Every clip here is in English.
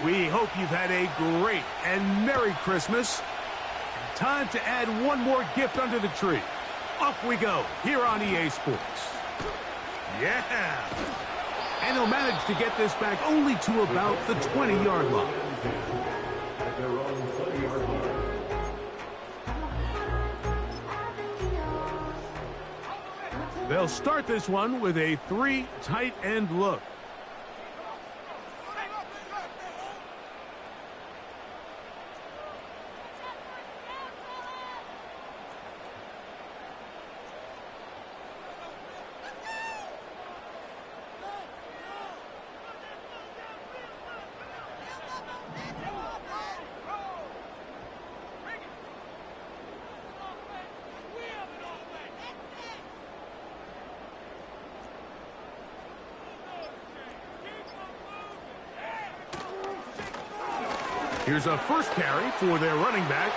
We hope you've had a great and Merry Christmas. Time to add one more gift under the tree. Off we go here on EA Sports. Yeah! And he'll manage to get this back only to about the 20-yard line. They'll start this one with a 3 tight end look. Here's a first carry for their running back.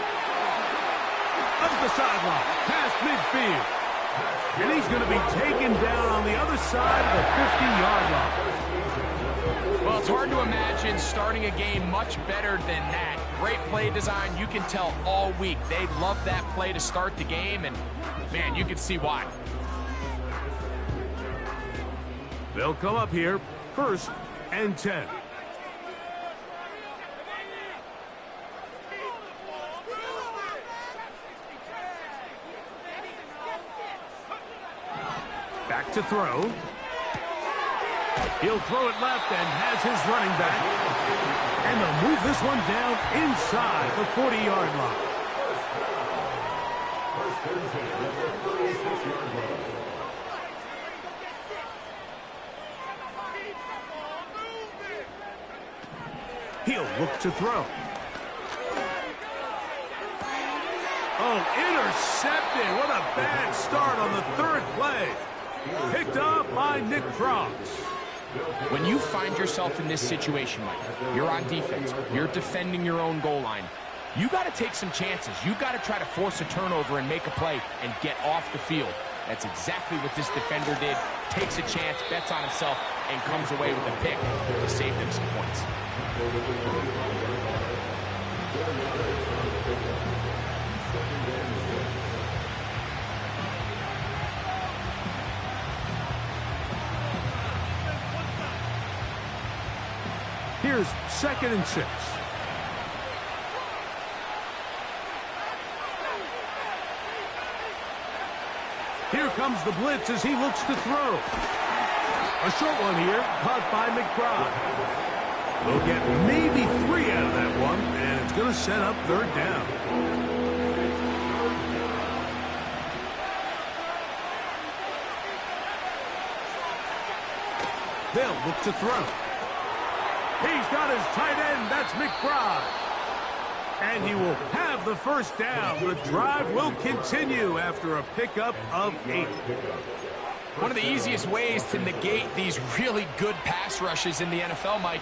Up the sideline, past midfield. And he's going to be taken down on the other side of the 50-yard line. Well, it's hard to imagine starting a game much better than that. Great play design. You can tell all week they love that play to start the game, and, man, you can see why. They'll come up here, 1st and 10. Back to throw. He'll throw it left and has his running back. And they'll move this one down inside the 40-yard line. He'll look to throw. Oh, intercepted. What a bad start on the 3rd play. Picked off by Nick Cross. When you find yourself in this situation, Mike, you're on defense, you're defending your own goal line, you got to take some chances. You got to try to force a turnover and make a play and get off the field. That's exactly what this defender did. Takes a chance, bets on himself, and comes away with a pick to save them some points. Here's 2nd and 6. Here comes the blitz as he looks to throw. A short one here, caught by McBride. They'll get maybe 3 out of that one, and it's going to set up 3rd down. They'll look to throw. He's got his tight end. That's McBride. And he will have the 1st down. The drive will continue after a pickup of 8. One of the easiest ways to negate these really good pass rushes in the NFL, Mike,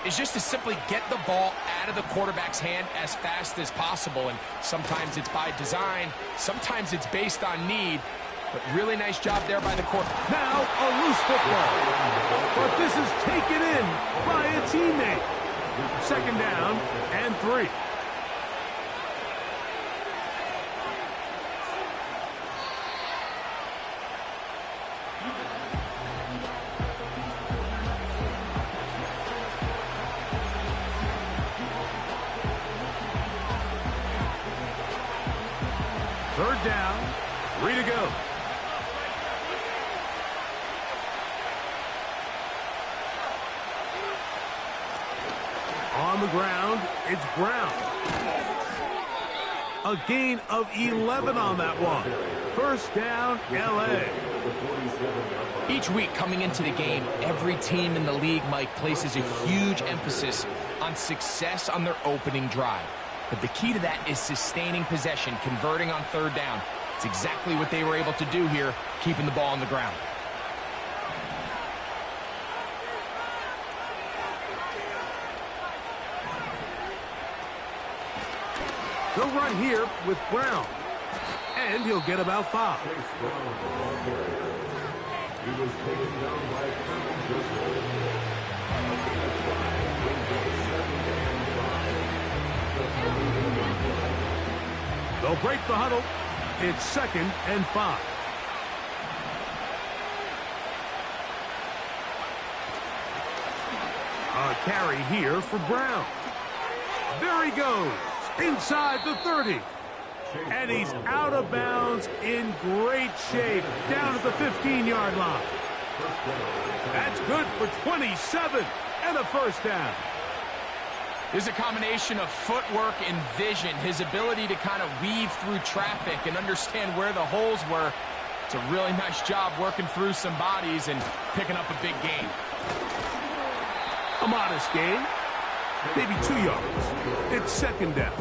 is just to simply get the ball out of the quarterback's hand as fast as possible. And sometimes it's by design. Sometimes it's based on need. But really nice job there by the quarterback. Now a loose football. But this is taken in by a teammate. 2nd down and 3. Third down, 3 to go. On the ground, it's Brown. A gain of 11 on that one. 1st down, L.A. Each week coming into the game, every team in the league, Mike, places a huge emphasis on success on their opening drive. But the key to that is sustaining possession, converting on 3rd down. It's exactly what they were able to do here, keeping the ball on the ground. They'll run here with Brown. And he'll get about 5. They'll break the huddle. It's 2nd and 5. A carry here for Brown. There he goes, inside the 30. And he's out of bounds in great shape, down at the 15-yard line. That's good for 27 and a first down. There's a combination of footwork and vision, his ability to kind of weave through traffic and understand where the holes were. It's a really nice job working through some bodies and picking up a big gain. A modest gain, maybe 2 yards. It's 2nd down.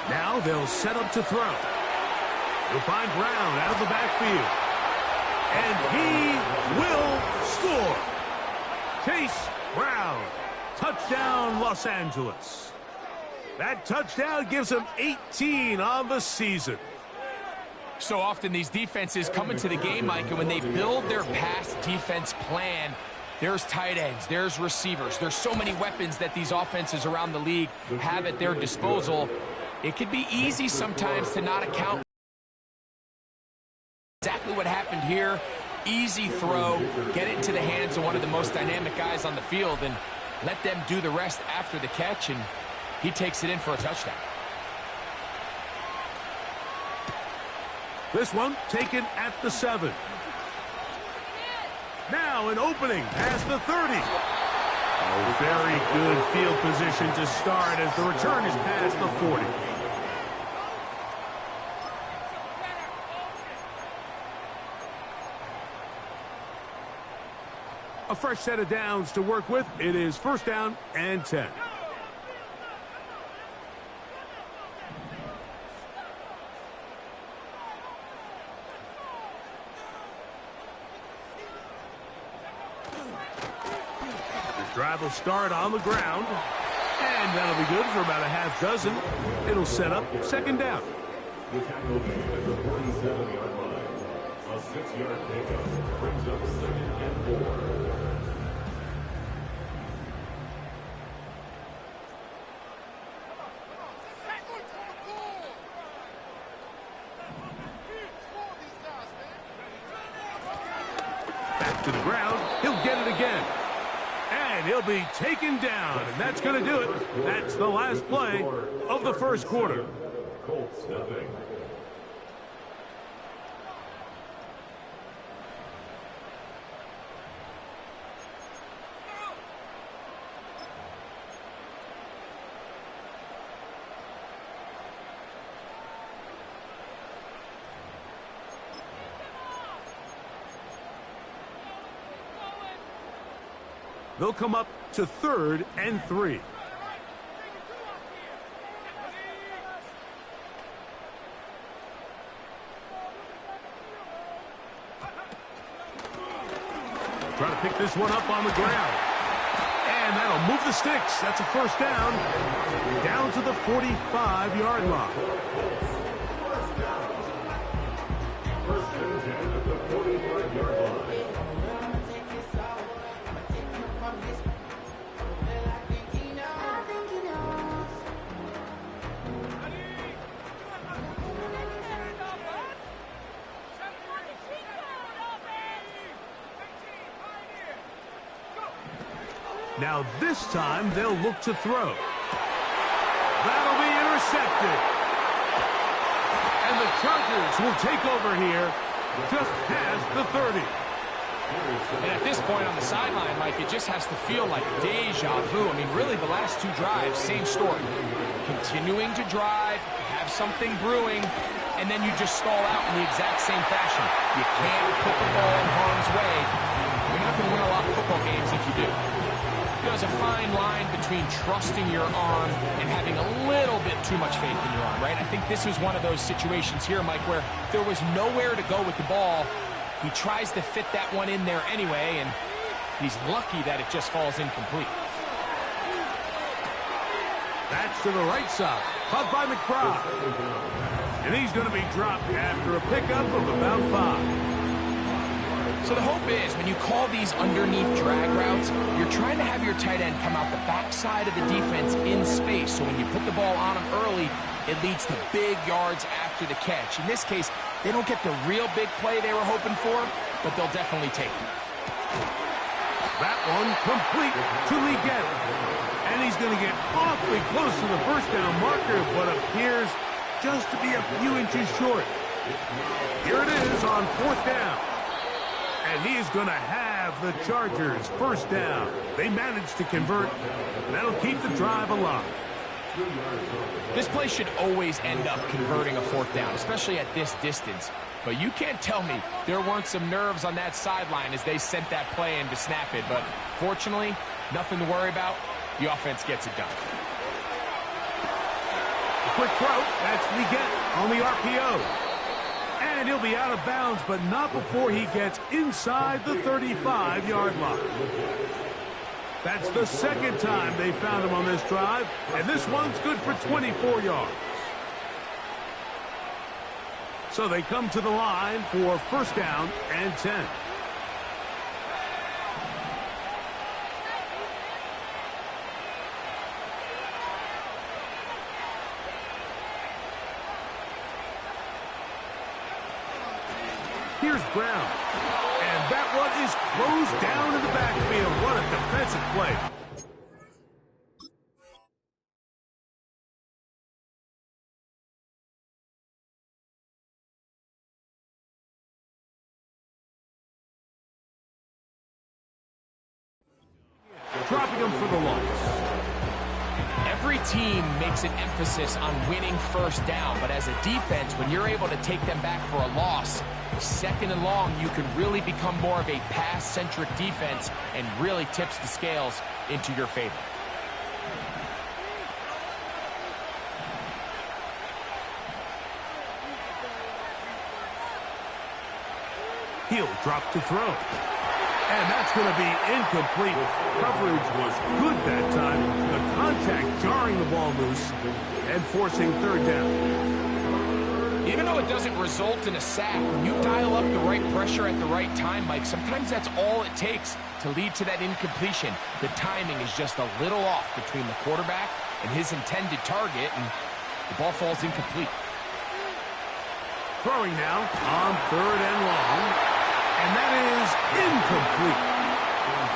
Now they'll set up to throw. He'll find Brown out of the backfield. And he will score. Chase Brown. Touchdown, Los Angeles. That touchdown gives him 18 on the season. So often these defenses come into the game, Mike, and when they build their pass defense plan, there's tight ends, there's receivers. There's so many weapons that these offenses around the league have at their disposal. It could be easy sometimes to not account. Exactly what happened here. Easy throw, get it into the hands of one of the most dynamic guys on the field, and let them do the rest after the catch, and he takes it in for a touchdown. This one taken at the 7. Now an opening past the 30. Oh, very good field position to start as the return is past the 40. A fresh set of downs to work with. It is 1st down and 10. This drive will start on the ground. And that'll be good for about a half dozen. It'll set up 2nd down. The tackle made at the 47-yard line. A 6-yard pickup brings up 2nd and 4. Back to the ground. He'll get it again. And he'll be taken down. And that's going to do it. That's the last play of the 1st quarter. Colts nothing. They'll come up to 3rd and 3. Try to pick this one up on the ground. And that'll move the sticks. That's a 1st down. Down to the 45-yard line. 1st and 10 at the 45-yard line. Now this time they'll look to throw. That'll be intercepted. And the Chargers will take over here just past the 30. And at this point on the sideline, Mike, it just has to feel like deja vu. I mean, really the last 2 drives, same story. Continuing to drive, have something brewing, and then you just stall out in the exact same fashion. You can't put the ball in harm's way. You're not going to win a lot of football games if you do. You there's a fine line between trusting your arm and having a little bit too much faith in your arm, right? I think this was one of those situations here, Mike, where there was nowhere to go with the ball. He tries to fit that one in there anyway, and he's lucky that it just falls incomplete. That's to the right side. Caught by McBride. And he's going to be dropped after a pickup of about 5. So the hope is, when you call these underneath drag routes, you're trying to have your tight end come out the backside of the defense in space. So when you put the ball on him early, it leads to big yards after the catch. In this case, they don't get the real big play they were hoping for, but they'll definitely take it. That one complete to Leggett. And he's going to get awfully close to the first down marker, but appears just to be a few inches short. Here it is on 4th down. And he is going to have the Chargers first down. They managed to convert, and that'll keep the drive alive. This play should always end up converting a 4th down, especially at this distance. But you can't tell me there weren't some nerves on that sideline as they sent that play in to snap it. But fortunately, nothing to worry about. The offense gets it done. A quick throw. That's Leggett on the RPO. And he'll be out of bounds, but not before he gets inside the 35-yard line. That's the second time they found him on this drive, and this one's good for 24 yards. So they come to the line for first down and 10. Here's Brown. And that one is closed down in the backfield. What a defensive play. Dropping him for the loss. Every team makes an emphasis on winning first down, but as a defense, when you're able to take them back for a loss, 2nd and long, you can really become more of a pass-centric defense and really tips the scales into your favor. He'll drop to throw. And that's going to be incomplete. Coverage was good that time. The contact jarring the ball loose and forcing 3rd down. Even though it doesn't result in a sack, when you dial up the right pressure at the right time, Mike, sometimes that's all it takes to lead to that incompletion. The timing is just a little off between the quarterback and his intended target, and the ball falls incomplete. Throwing now on 3rd and long. And that is incomplete.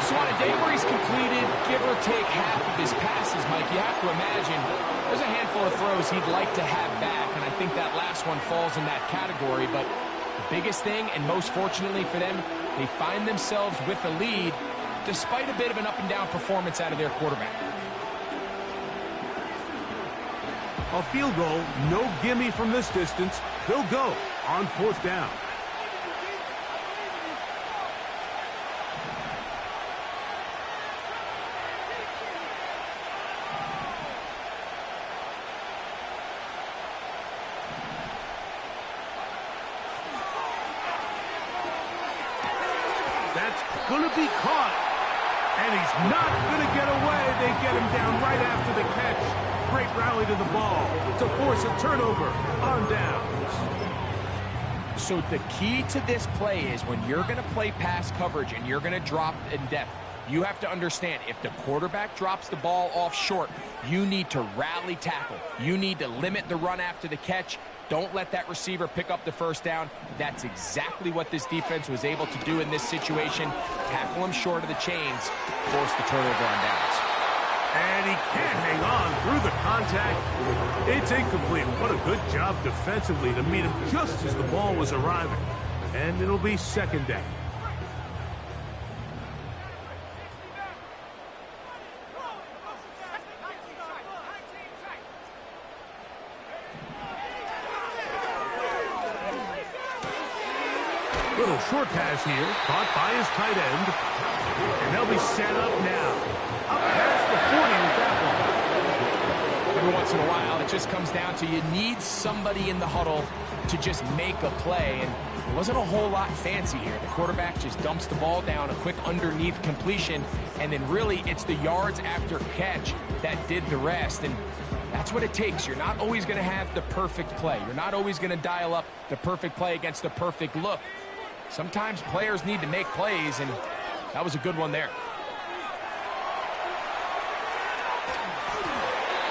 So on a day where he's completed, give or take half of his passes, Mike, you have to imagine there's a handful of throws he'd like to have back, and I think that last one falls in that category. But the biggest thing, and most fortunately for them, they find themselves with a lead despite a bit of an up-and-down performance out of their quarterback. A field goal, no gimme from this distance. They'll go on 4th down. Going to be caught, and he's not going to get away. They get him down right after the catch. Great rally to the ball to force a turnover on downs. So the key to this play is when you're going to play pass coverage and you're going to drop in depth, you have to understand if the quarterback drops the ball off short, you need to rally tackle. You need to limit the run after the catch. Don't let that receiver pick up the first down. That's exactly what this defense was able to do in this situation. Tackle him short of the chains, force the turnover on downs. And he can't hang on through the contact. It's incomplete. What a good job defensively to meet him just as the ball was arriving. And it'll be 2nd down. Little short pass here, caught by his tight end. And they'll be set up now. Up once in a while, it just comes down to you need somebody in the huddle to just make a play, and it wasn't a whole lot fancy here. The quarterback just dumps the ball down, a quick underneath completion, and then really it's the yards after catch that did the rest, and that's what it takes. You're not always going to have the perfect play. You're not always going to dial up the perfect play against the perfect look. Sometimes players need to make plays, and that was a good one there.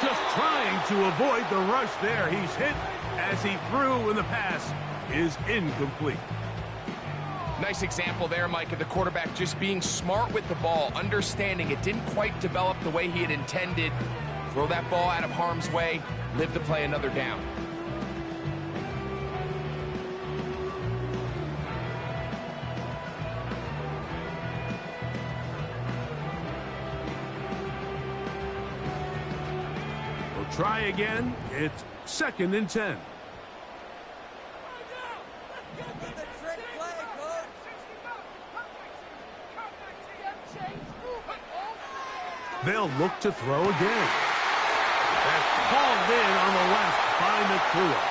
Just trying to avoid the rush there. He's hit as he threw, and the pass is incomplete. Nice example there, Mike, of the quarterback just being smart with the ball, understanding it didn't quite develop the way he had intended. Throw that ball out of harm's way, live to play another down. Try again. It's 2nd and 10. They'll look to throw again. That's called in on the left by McClure.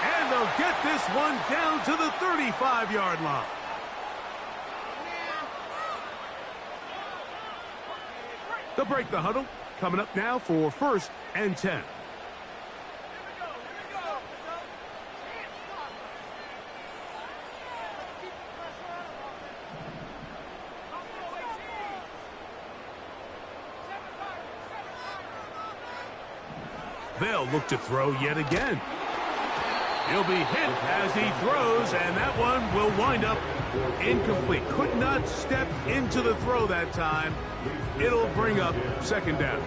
And they'll get this one down to the 35-yard line. They'll break the huddle. Coming up now for 1st and 10. They'll look to throw yet again. He'll be hit as he throws, and that one will wind up incomplete. Could not step into the throw that time. It'll bring up 2nd down.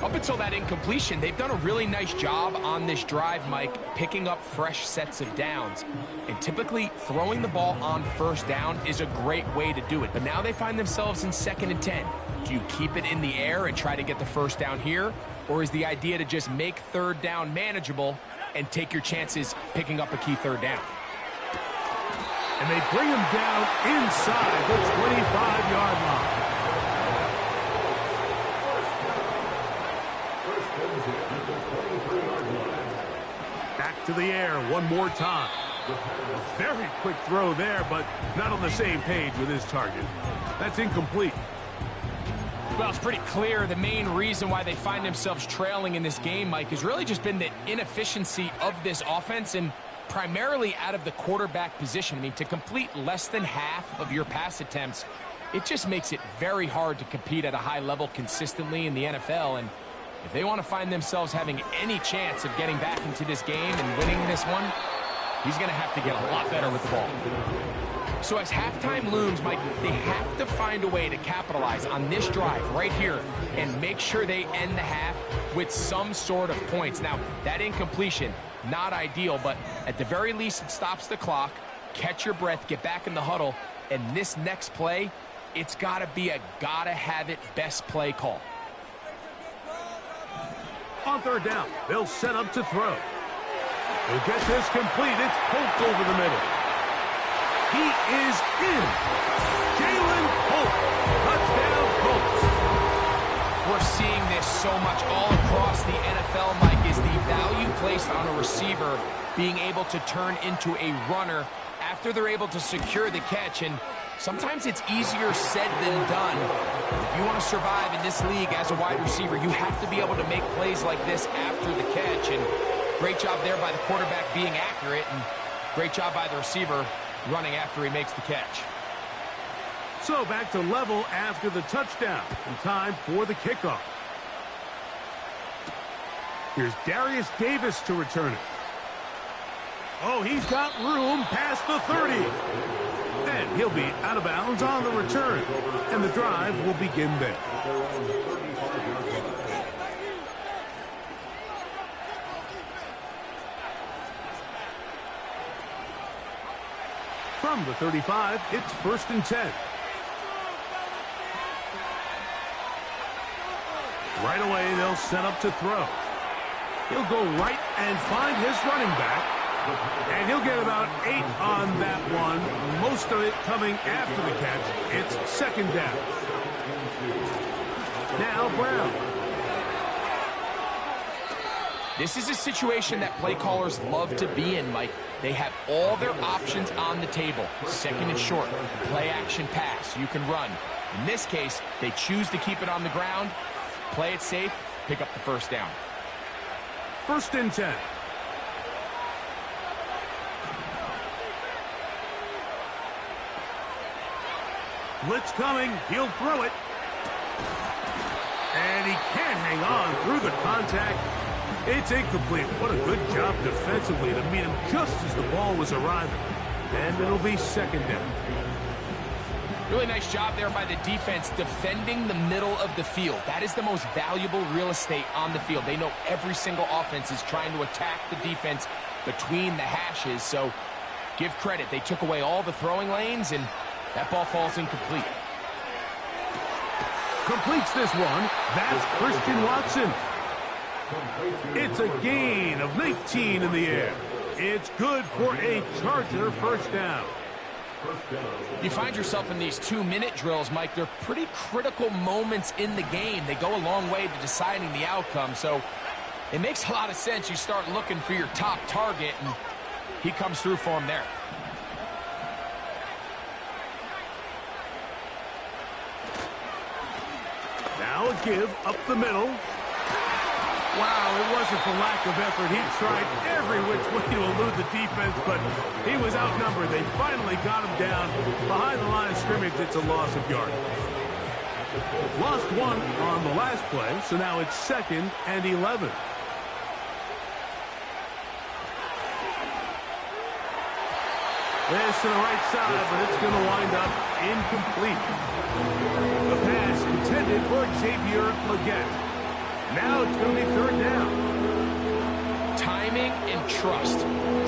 Up until that incompletion, they've done a really nice job on this drive, Mike, picking up fresh sets of downs. And typically, throwing the ball on 1st down is a great way to do it. But now they find themselves in 2nd and 10. Do you keep it in the air and try to get the 1st down here? Or is the idea to just make 3rd down manageable and take your chances picking up a key 3rd down? And they bring him down inside the 25-yard line. Back to the air one more time. A very quick throw there, but not on the same page with his target. That's incomplete. Well, it's pretty clear the main reason why they find themselves trailing in this game, Mike, has really just been the inefficiency of this offense and primarily out of the quarterback position. I mean, to complete less than half of your pass attempts, it just makes it very hard to compete at a high level consistently in the NFL. And if they want to find themselves having any chance of getting back into this game and winning this one, he's going to have to get a lot better with the ball. So as halftime looms, Mike, they have to find a way to capitalize on this drive right here and make sure they end the half with some sort of points. Now, that incompletion, not ideal, but at the very least it stops the clock. Catch your breath, get back in the huddle, and this next play, it's got to be a gotta-have-it best play call. On 3rd down, they'll set up to throw. He'll get this complete. It's poked over the middle. He is in. Jalen Colts. Touchdown, Colts. We're seeing this so much all across the NFL, Mike, is the value placed on a receiver being able to turn into a runner after they're able to secure the catch. And sometimes it's easier said than done. If you want to survive in this league as a wide receiver, you have to be able to make plays like this after the catch. And great job there by the quarterback being accurate, and great job by the receiver running after he makes the catch. So back to level after the touchdown, and time for the kickoff. Here's Darius Davis to return it. Oh, he's got room past the 30. And he'll be out of bounds on the return, and the drive will begin there. From the 35, it's 1st and 10. Right away, they'll set up to throw. He'll go right and find his running back. And he'll get about 8 on that one. Most of it coming after the catch. It's 2nd down. Now Brown. This is a situation that play callers love to be in, Mike. They have all their options on the table. Second and short, play action pass, you can run. In this case, they choose to keep it on the ground, play it safe, pick up the first down. 1st and 10. Blitz coming, he'll throw it. And he can't hang on through the contact. It's incomplete. What a good job defensively to meet him just as the ball was arriving. And it'll be 2nd down. Really nice job there by the defense defending the middle of the field. That is the most valuable real estate on the field. They know every single offense is trying to attack the defense between the hashes. So give credit. They took away all the throwing lanes, and that ball falls incomplete. Completes this one. That's Christian Watson. It's a gain of 19 in the air. It's good for a Charger first down. You find yourself in these 2-minute drills, Mike. They're pretty critical moments in the game. They go a long way to deciding the outcome. So it makes a lot of sense. You start looking for your top target, and he comes through for him there. Now a give up the middle. Wow, it wasn't for lack of effort. He tried every which way to elude the defense, but he was outnumbered. They finally got him down behind the line of scrimmage. It's a loss of yardage. Lost one on the last play, so now it's 2nd and 11. This to the right side, but it's going to wind up incomplete. The pass intended for Xavier Legette. Now it's going to be 3rd down. Timing and trust,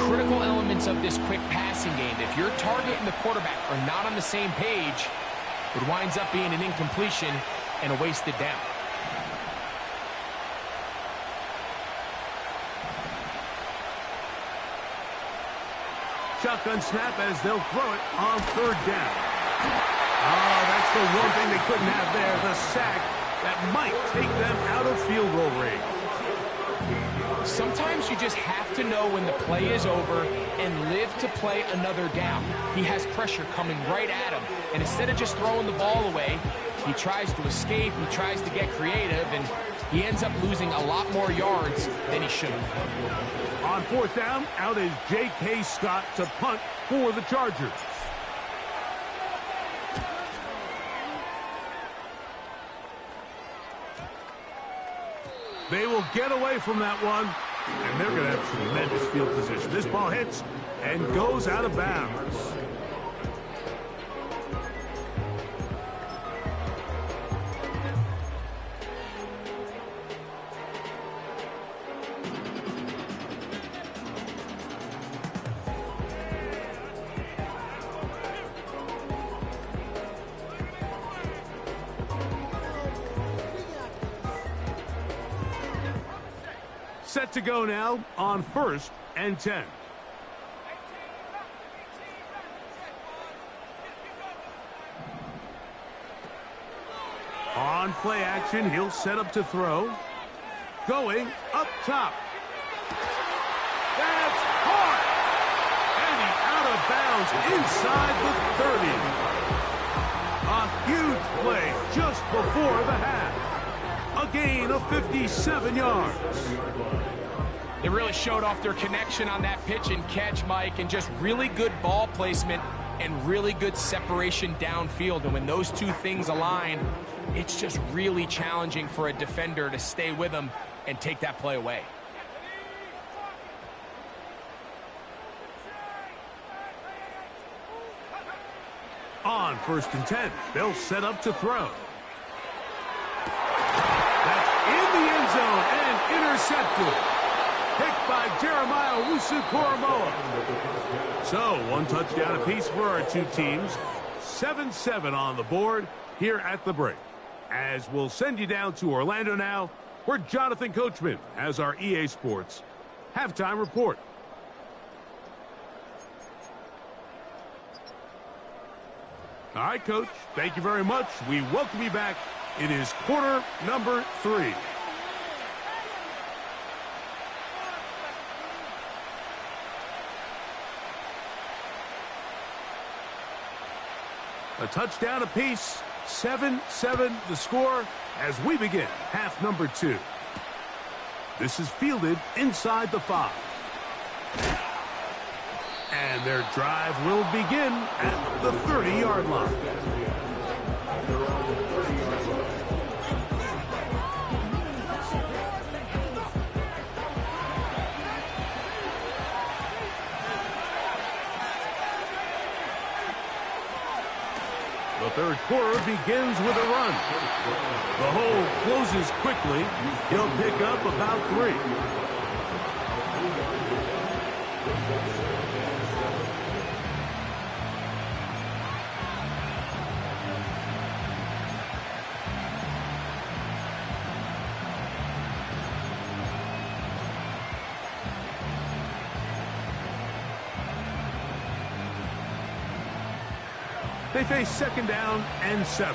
critical elements of this quick passing game. If your target and the quarterback are not on the same page, it winds up being an incompletion and a wasted down. Shotgun snap as they'll throw it on 3rd down. Oh, that's the one thing they couldn't have there, the sack that might take them out of field goal range. Sometimes you just have to know when the play is over and live to play another down. He has pressure coming right at him, and instead of just throwing the ball away, he tries to escape, he tries to get creative, and he ends up losing a lot more yards than he should have. On 4th down, out is J.K. Scott to punt for the Chargers. They will get away from that one, and they're going to have tremendous field position. This ball hits and goes out of bounds. Set to go now on 1st and 10. On play action, he'll set up to throw. Going up top. That's hard. And he's out of bounds inside the 30. A huge play just before the half. A gain of 57 yards. They really showed off their connection on that pitch and catch, Mike, and just really good ball placement and really good separation downfield. And when those two things align, it's just really challenging for a defender to stay with them and take that play away. On 1st and 10, they'll set up to throw. That's in the end zone and intercepted. Picked by Jeremiah Wusu-Koromoa. So, one touchdown apiece for our two teams. 7-7 on the board here at the break. As we'll send you down to Orlando now, where Jonathan Coachman has our EA Sports halftime report. All right, Coach, thank you very much. We welcome you back. It is quarter number 3. A touchdown apiece. 7-7 the score as we begin half number 2. This is fielded inside the 5. And their drive will begin at the 30-yard line. The third quarter begins with a run. The hole closes quickly. He'll pick up about 3. They face second down and 7.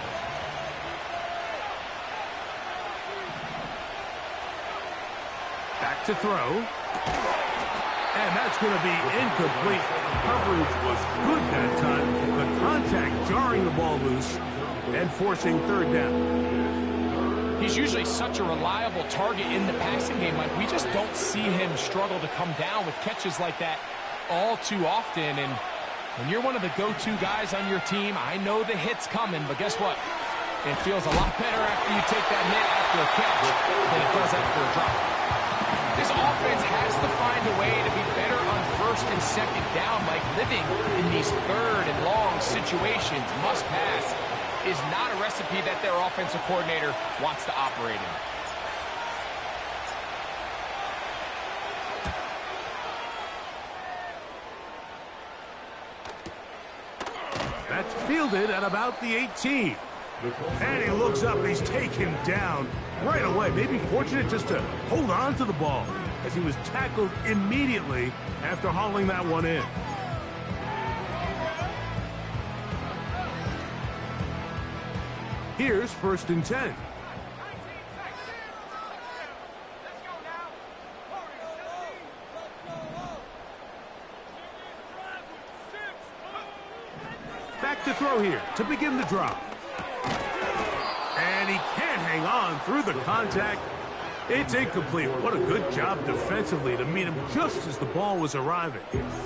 Back to throw. And that's going to be incomplete. Coverage was good that time. The contact jarring the ball loose and forcing third down. He's usually such a reliable target in the passing game. Like, we just don't see him struggle to come down with catches like that all too often. And when you're one of the go-to guys on your team, I know the hit's coming, but guess what? It feels a lot better after you take that hit after a catch than it does after a drop. This offense has to find a way to be better on first and second down. Like, living in these third and long situations, must pass, is not a recipe that their offensive coordinator wants to operate in. That's fielded at about the 18. And he looks up and he's taken down right away. Maybe fortunate just to hold on to the ball as he was tackled immediately after hauling that one in. Here's 1st and 10. Back to throw here to begin the drive. And he can't hang on through the contact. It's incomplete. What a good job defensively to meet him just as the ball was arriving.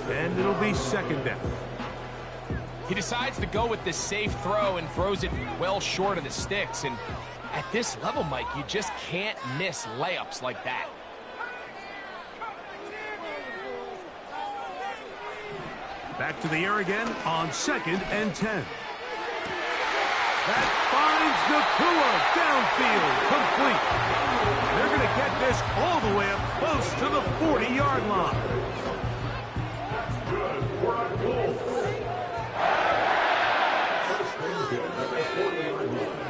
And it'll be second down. He decides to go with this safe throw and throws it well short of the sticks. And at this level, Mike, you just can't miss layups like that. Back to the air again on 2nd and 10. That finds Nakua downfield, complete. And they're going to get this all the way up close to the 40-yard line. Good for our Colts. First and 10 at the 40-yard line.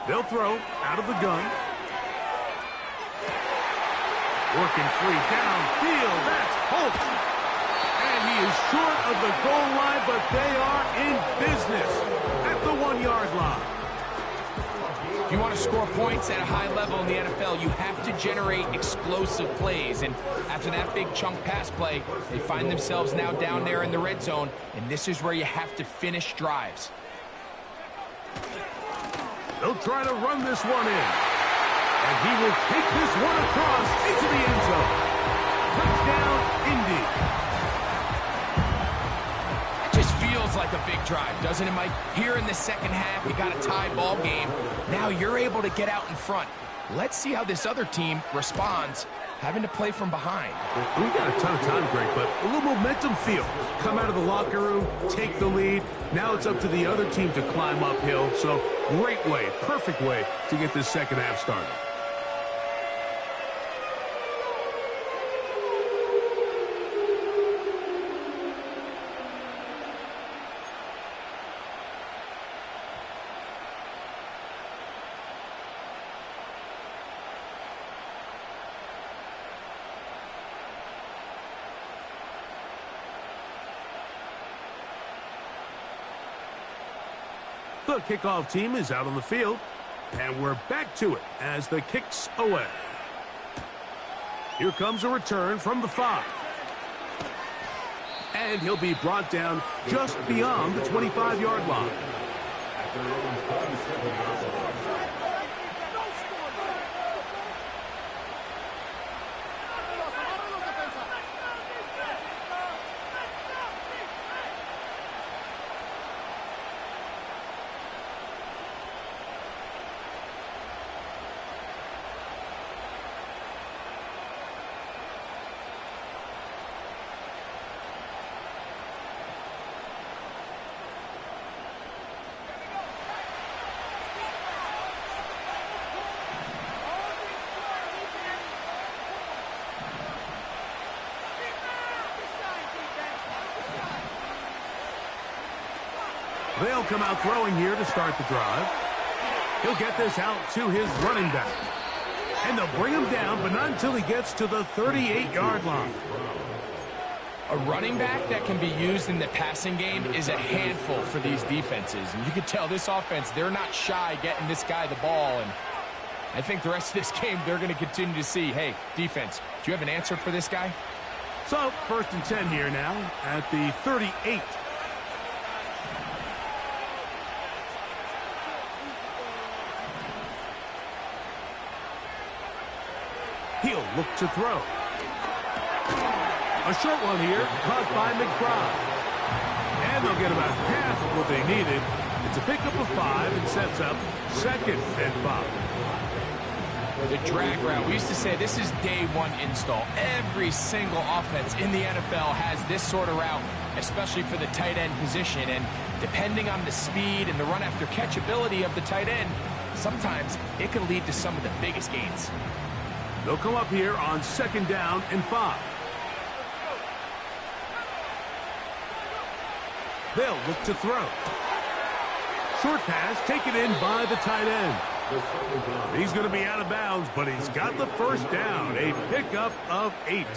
They'll throw out of the gun. Working free downfield. That's Holt. And he is short of the goal line, but they are in business at the 1-yard line. If you want to score points at a high level in the NFL, you have to generate explosive plays. And after that big chunk pass play, they find themselves now down there in the red zone. And this is where you have to finish drives. They'll try to run this one in. And he will take this one across into the end zone. Touchdown, Indy. It just feels like a big drive, doesn't it, Mike? Here in the second half, you got a tie ball game. Now you're able to get out in front. Let's see how this other team responds, having to play from behind. We got a ton of time, Greg, but a little momentum feel. Come out of the locker room, take the lead. Now it's up to the other team to climb uphill. So great way, perfect way to get this second half started. The kickoff team is out on the field, and we're back to it as the kick's away. Here comes a return from the 5. And he'll be brought down just beyond the 25-yard line. At their own 37-yard line. They'll come out throwing here to start the drive. He'll get this out to his running back. And they'll bring him down, but not until he gets to the 38-yard line. A running back that can be used in the passing game is a handful for these defenses. And you can tell this offense, they're not shy getting this guy the ball. And I think the rest of this game, they're going to continue to see, hey, defense, do you have an answer for this guy? So, 1st and 10 here now at the 38. He'll look to throw. A short one here, caught by McBride. And they'll get about half of what they needed. It's a pickup of 5 and sets up 2nd and 5. The drag route, we used to say this is day one install. Every single offense in the NFL has this sort of route, especially for the tight end position. And depending on the speed and the run after catch ability of the tight end, sometimes it can lead to some of the biggest gains. They'll come up here on 2nd down and 5. They'll look to throw. Short pass taken in by the tight end. He's going to be out of bounds, but he's got the 1st down. A pickup of 8.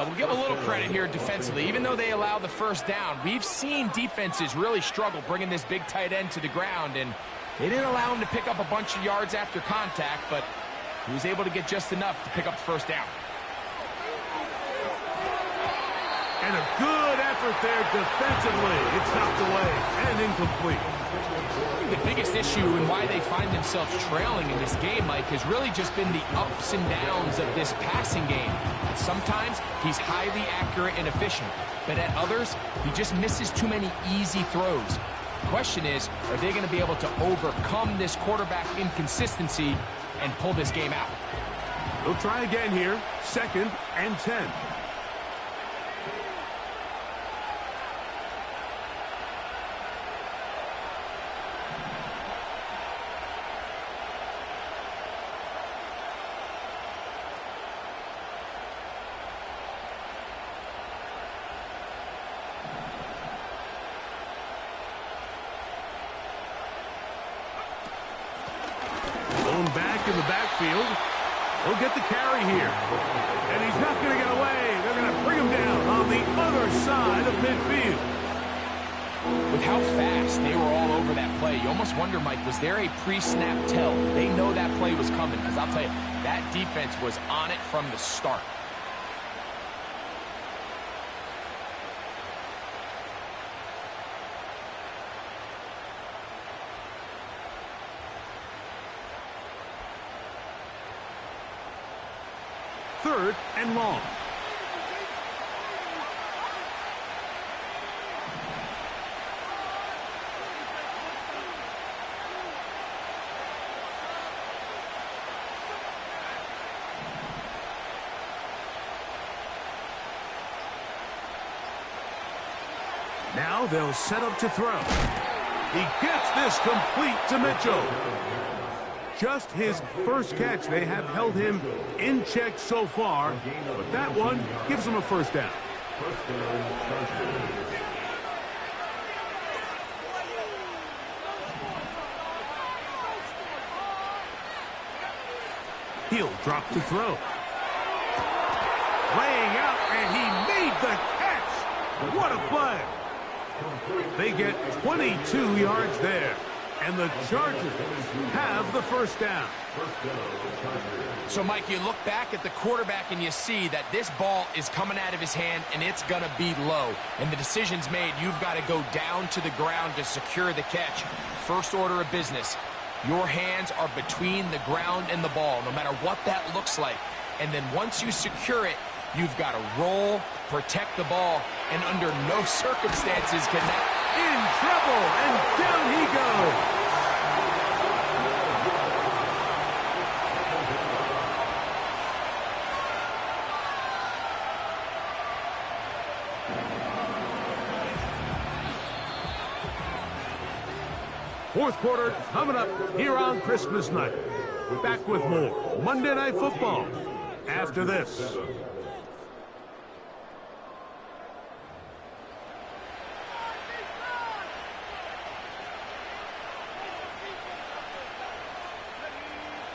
We'll give a little credit here defensively. Even though they allow the 1st down, we've seen defenses really struggle bringing this big tight end to the ground, and they didn't allow him to pick up a bunch of yards after contact, but he was able to get just enough to pick up the 1st down. And a good effort there defensively. It's knocked away and incomplete. I think the biggest issue and why they find themselves trailing in this game, Mike, has really just been the ups and downs of this passing game. And sometimes he's highly accurate and efficient, but at others, he just misses too many easy throws. The question is, are they going to be able to overcome this quarterback inconsistency and pull this game out? They'll try again here, 2nd and 10. Back in the backfield. He'll get the carry here. And he's not going to get away. They're going to bring him down on the other side of midfield. With how fast they were all over that play, you almost wonder, Mike, was there a pre-snap tell? They know that play was coming, because I'll tell you, that defense was on it from the start. Third and long. Now they'll set up to throw. He gets this complete to Mitchell. Just his 1st catch. They have held him in check so far, but that one gives him a 1st down. He'll drop to throw. Laying out, and he made the catch. What a play. They get 22 yards there. And the Chargers have the first down. So, Mike, you look back at the quarterback and you see that this ball is coming out of his hand and it's going to be low. And the decision's made. You've got to go down to the ground to secure the catch. First order of business. Your hands are between the ground and the ball, no matter what that looks like. And then once you secure it, you've got to roll, protect the ball, and under no circumstances can that... In trouble, and down he goes. Fourth quarter coming up here on Christmas night. Back with more Monday Night Football after this.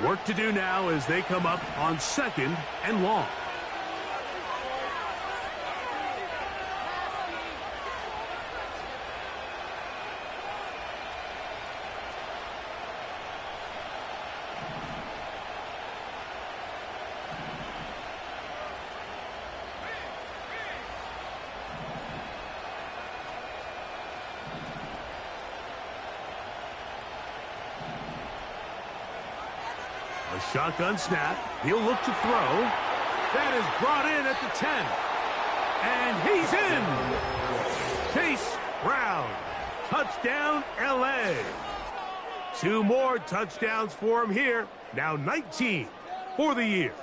Work to do now as they come up on 2nd and long. A shotgun snap. He'll look to throw. That is brought in at the 10. And he's in. Chase Brown. Touchdown, L.A. 2 more touchdowns for him here. Now 19 for the year.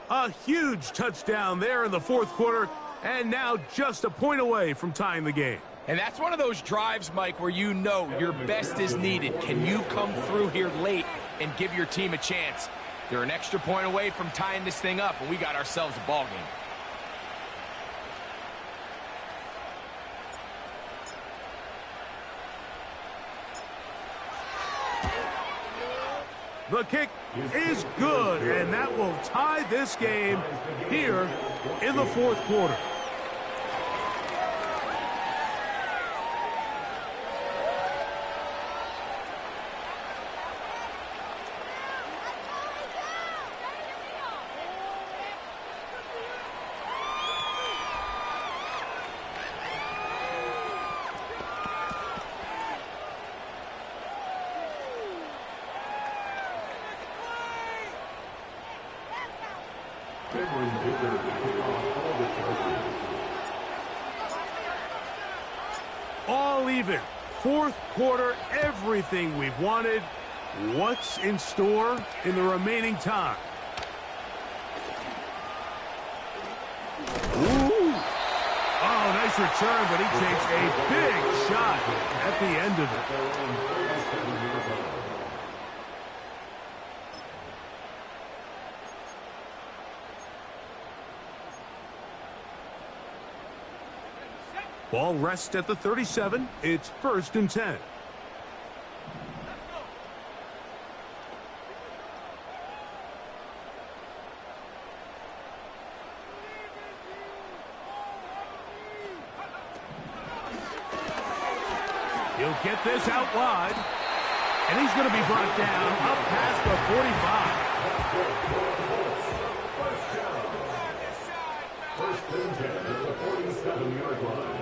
A huge touchdown there in the fourth quarter. And now just a point away from tying the game. And that's one of those drives, Mike, where you know your best is needed. Can you come through here late and give your team a chance? They're an extra point away from tying this thing up, and we got ourselves a ball game. The kick is good, and that will tie this game here in the fourth quarter. All even. Fourth quarter, everything we've wanted. What's in store in the remaining time? Ooh. Oh, nice return, but he takes a big shot at the end of it. Ball rests at the 37. It's 1st and 10. He'll get this out wide. And he's going to be brought down up past the 45. First and 10 at the 47-yard line.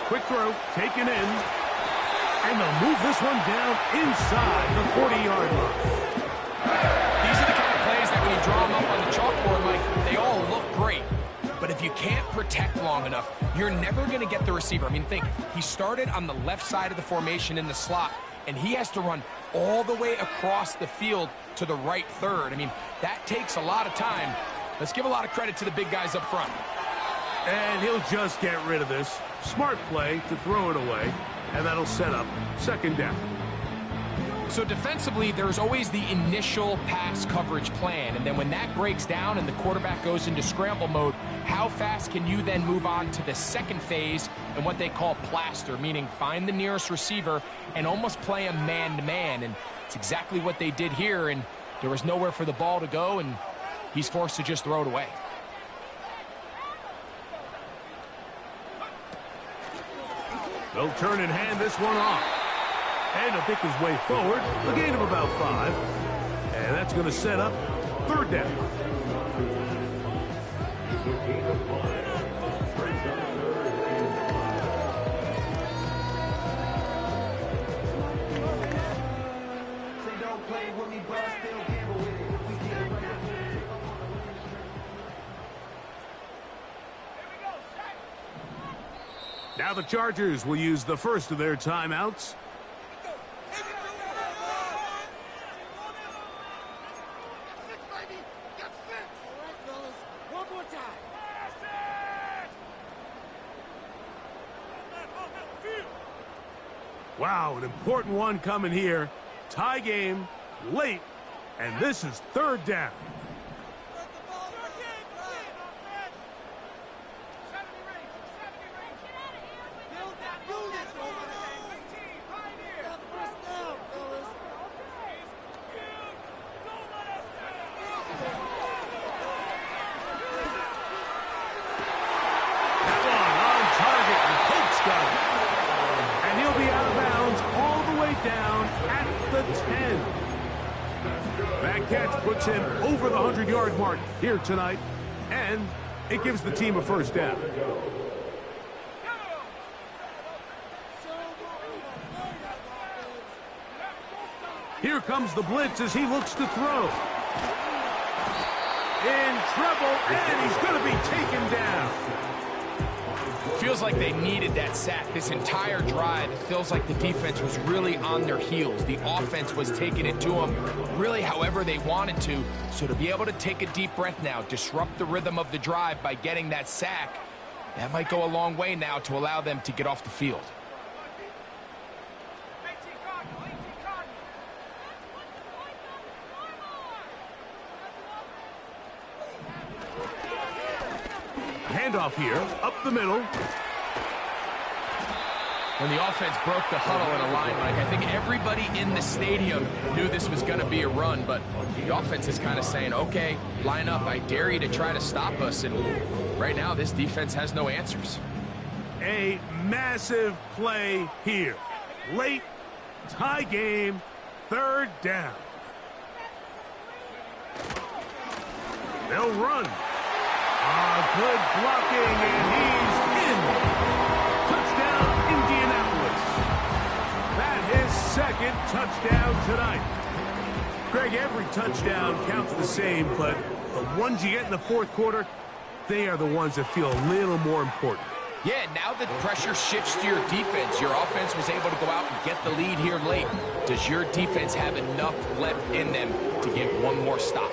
Quick throw, taken in. And they'll move this one down inside the 40-yard line. These are the kind of plays that when you draw them up on the chalkboard, Mike, they all look great. But if you can't protect long enough, you're never going to get the receiver. I mean, think, he started on the left side of the formation in the slot, and he has to run all the way across the field to the right third. I mean, that takes a lot of time. Let's give a lot of credit to the big guys up front. And he'll just get rid of this. Smart play to throw it away. And that'll set up 2nd down. So defensively, there's always the initial pass coverage plan, and then when that breaks down and the quarterback goes into scramble mode, how fast can you then move on to the second phase and what they call plaster, meaning find the nearest receiver and almost play him man-to-man, and it's exactly what they did here, and there was nowhere for the ball to go, and he's forced to just throw it away. They'll turn and hand this one off. And he'll pick his way forward, a gain of about 5. And that's going to set up third down. Now the Chargers will use the first of their timeouts. Wow, an important one coming here. Tie game, late, and this is third down. Down at the 10. That catch puts him over the 100-yard mark here tonight, and it gives the team a first down. Here comes the blitz as he looks to throw. In trouble, and he's going to be taken down. Feels like they needed that sack this entire drive. It feels like the defense was really on their heels. The offense was taking it to them really however they wanted to. So to be able to take a deep breath now, disrupt the rhythm of the drive by getting that sack, that might go a long way now to allow them to get off the field. Handoff here, up the middle. When the offense broke the huddle in a line, Mike, I think everybody in the stadium knew this was going to be a run, but the offense is kind of saying, okay, line up, I dare you to try to stop us, and right now this defense has no answers. A massive play here. Late, tie game, third down. They'll run. Good blocking, and he's in. Touchdown, Indianapolis. That his second touchdown tonight. Greg, every touchdown counts the same, but the ones you get in the fourth quarter, they are the ones that feel a little more important. Yeah, now the pressure shifts to your defense. Your offense was able to go out and get the lead here late. Does your defense have enough left in them to get one more stop?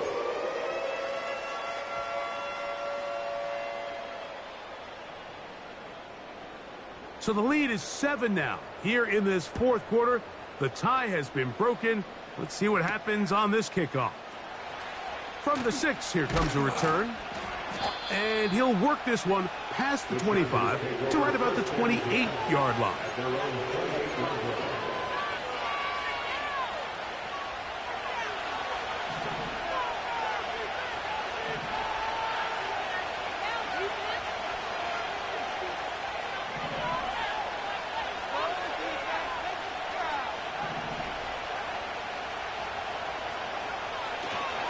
So the lead is 7 now. Here in this fourth quarter, the tie has been broken. Let's see what happens on this kickoff. From the 6, here comes a return. And he'll work this one past the 25 to right about the 28-yard line.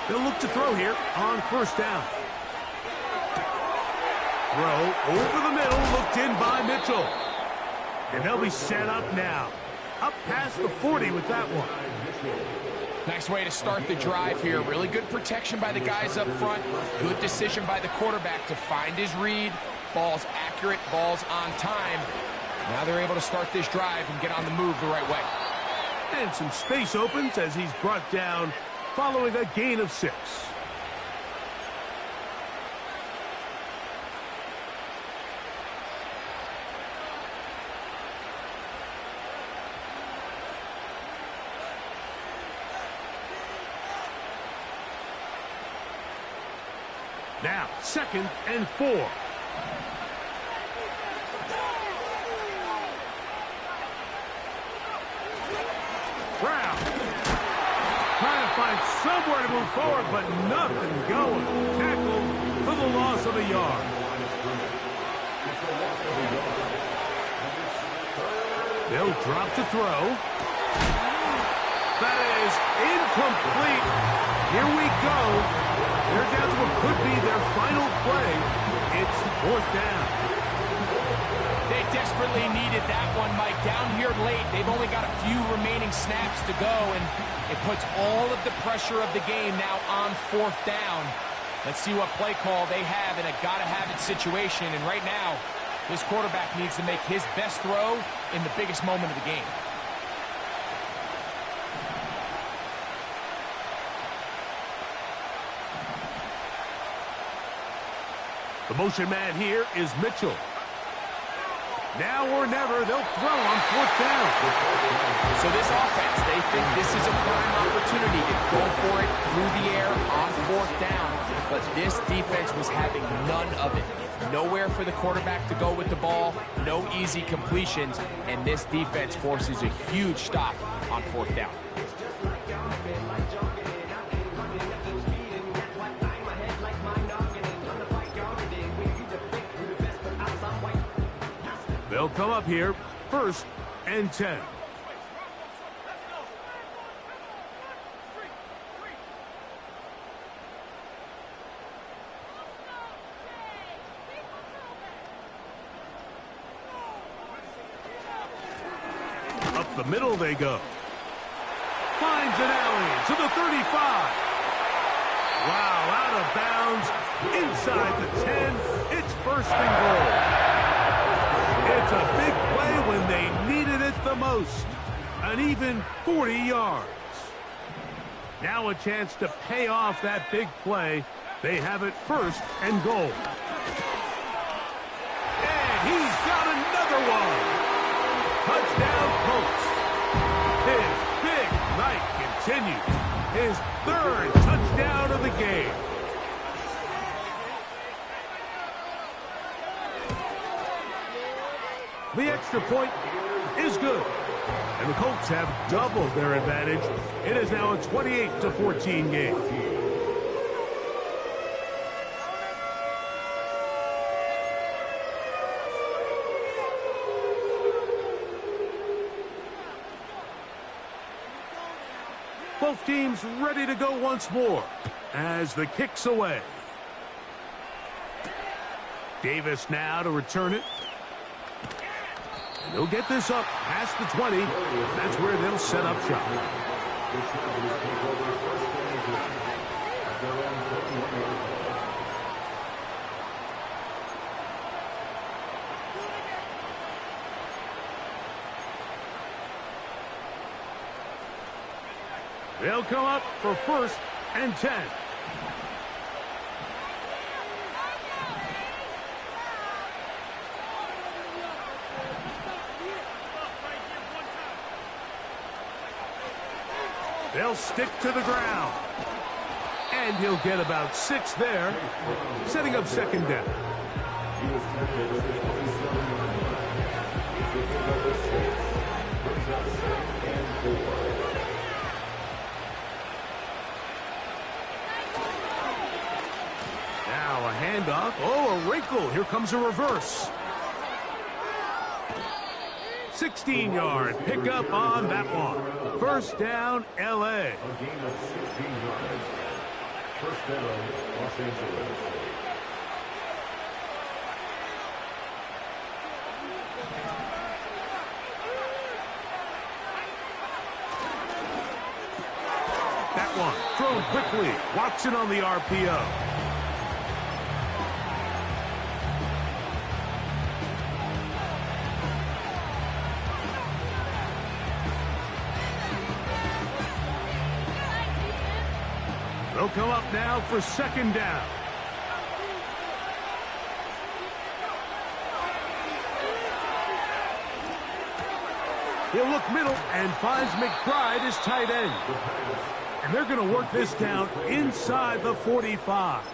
They'll look to throw here on first down. Throw over the middle, looked in by Mitchell. And they'll be set up now. Up past the 40 with that one. Nice way to start the drive here. Really good protection by the guys up front. Good decision by the quarterback to find his read. Ball's accurate, ball's on time. Now they're able to start this drive and get on the move the right way. And some space opens as he's brought down following a gain of 6. Now, 2nd and 4. Brown trying to find somewhere to move forward, but nothing going. Tackled for the loss of a yard. They'll drop to throw. That is incomplete. Here we go. They're down to what could be their final play. It's 4th down. They desperately needed that one, Mike. Down here late, they've only got a few remaining snaps to go, and it puts all of the pressure of the game now on 4th down. Let's see what play call they have in a gotta-have-it situation, and right now, this quarterback needs to make his best throw in the biggest moment of the game. The motion man here is Mitchell. Now or never, they'll throw on 4th down. So this offense, they think this is a prime opportunity to go for it through the air on 4th down. But this defense was having none of it. Nowhere for the quarterback to go with the ball, no easy completions, and this defense forces a huge stop on 4th down. They'll come up here, 1st and 10. Up the middle they go. Finds an alley to the 35. Wow, out of bounds, inside the 10. It's 1st and goal. It's a big play when they needed it the most. An even 40 yards. Now a chance to pay off that big play. They have it 1st and goal. And he's got another one. Touchdown, Colts. His big night continues. His 3rd touchdown of the game. The extra point is good. And the Colts have doubled their advantage. It is now a 28-14 game. Both teams ready to go once more as the kick's away. Davis now to return it. They'll get this up past the 20. That's where they'll set up shop. They'll come up for 1st and 10. They'll stick to the ground. And he'll get about 6 there, setting up 2nd down. Now a handoff. Oh, a wrinkle. Here comes a reverse. 16-yard pickup on that one. 1st down, L.A. A gain of 16 yards. 1st down, Los Angeles. That one thrown quickly. Watson on the RPO. They'll come up now for 2nd down. He'll look middle and finds McBride as tight end. And they're going to work this down inside the 45.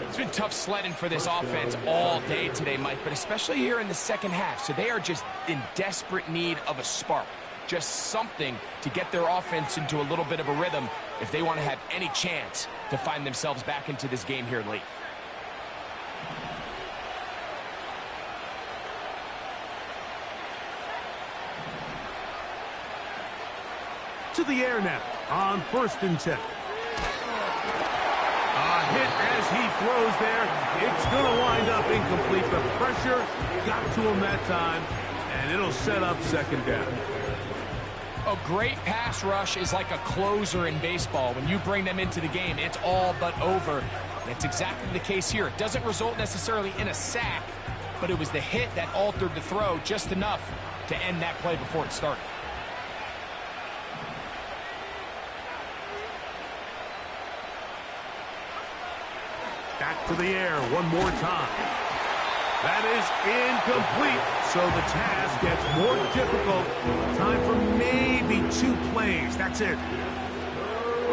It's been tough sledding for this offense all day today, Mike, but especially here in the second half. So they are just in desperate need of a spark. Just something to get their offense into a little bit of a rhythm if they want to have any chance to find themselves back into this game here late. To the air now on 1st and 10. A hit as he throws there. It's going to wind up incomplete. The pressure got to him that time, and it'll set up 2nd down. A great pass rush is like a closer in baseball. When you bring them into the game, it's all but over. And it's exactly the case here. It doesn't result necessarily in a sack, but it was the hit that altered the throw just enough to end that play before it started. Back to the air one more time. That is incomplete, so the task gets more difficult. Time for maybe 2 plays. That's it.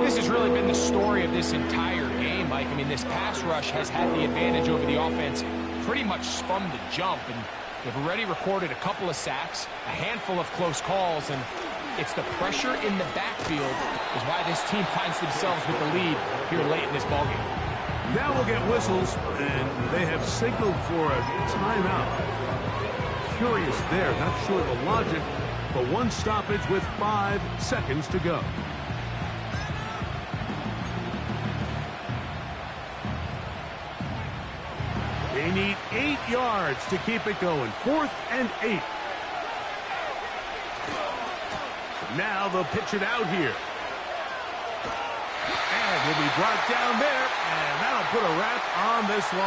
This has really been the story of this entire game, Mike. I mean, this pass rush has had the advantage over the offense pretty much from the jump, and they've already recorded a couple of sacks, a handful of close calls, and it's the pressure in the backfield is why this team finds themselves with the lead here late in this ballgame. Now we'll get whistles, and they have signaled for a timeout. Curious there, not sure the logic, but 1 stoppage with 5 seconds to go. They need 8 yards to keep it going. 4th and 8. Now they'll pitch it out here. And will be brought down there, and that'll put a wrap on this one.